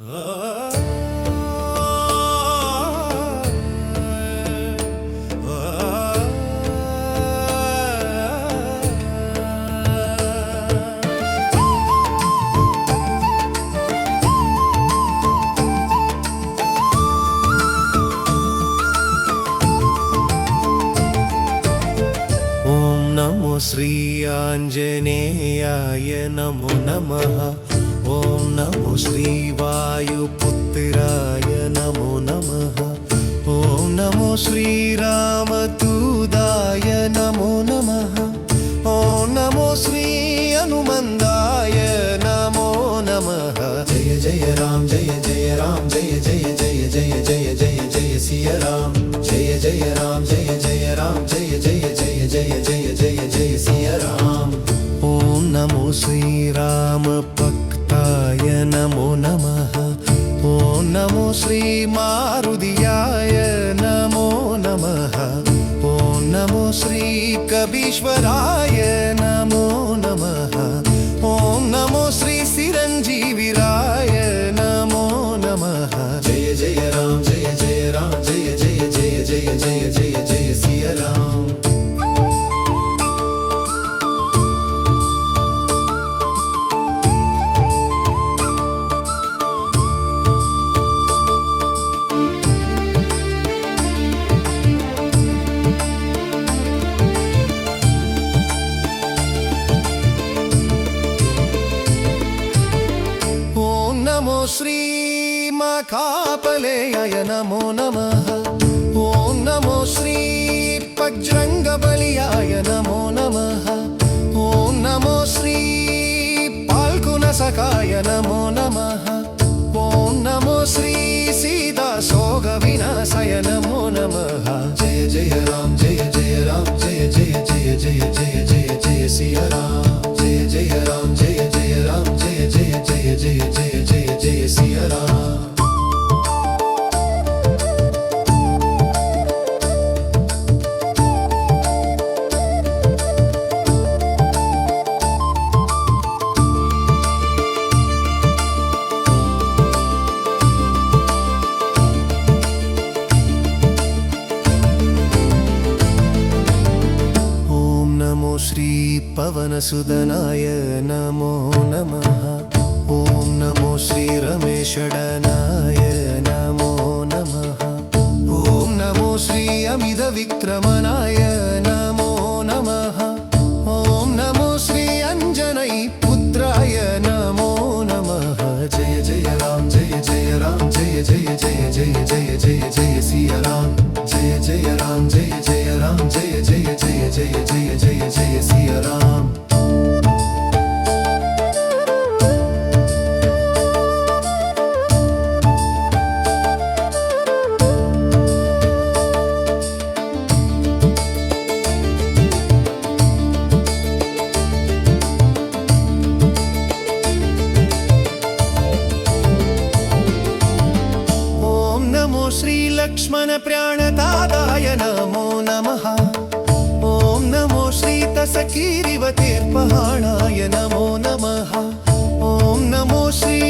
नमो श्री आंजनेयाय नमो नमः। ओम नमो श्री वायुपुत्राय नमो नमः। ओम नमो श्री रामदूताय नमो नमः। ओम नमो श्री हनुमंताय नमो नमः। जय जय राम जय जय राम जय जय जय जय जय जय जय सिया राम। जय जय राम जय जय राम जय जय जय जय जय जय जय सिया राम। ओम नमो श्री राम भक्ताय नमो नमः। ओम नमो श्री मारुतियाय नमो नमः। ओम नमो श्री कबीश्वराय नमो नमः। ओम नमो श्री चिरंजीविराय नमो नमः। जय जय राम जय जय राम जय जय जय जय जय जय जय सिया राम। नमो श्री मखापलेयाय नमो नमः। ओम नमो श्री बजरंगबलियाय नमो नमः। ओम नमो श्री फाल्गुनसखाय नमो नमः। ओम नमो श्री सीताशोकविनाशाय नमो नमः। जय जय राम जय जय राम जय जय जय जय जय जय जय सिया राम। जय जय राम जय जय राम जय जय जय जय जय जय जय सिया राम। श्री पवनसुतनाय नमो नमः। ओम नमो श्री रमेशडनाय नमो नमः। ओम नमो श्री अमितविक्रमनाय नमो नमः। ओम नमो श्री अंजनी पुत्राय नमो नमः। जय जय राम जय जय राम जय जय जय जय जय जय जय सिया राम। जय जय राम जय जय राम जय जय जय जय जय जय जय सिया राम। ओम नमो श्री लक्ष्मण प्राणदाताय नमो नमः। ओम नमो श्री तसकीरिवतीर्पहाणाय नमो नमः। ओम नमो श्री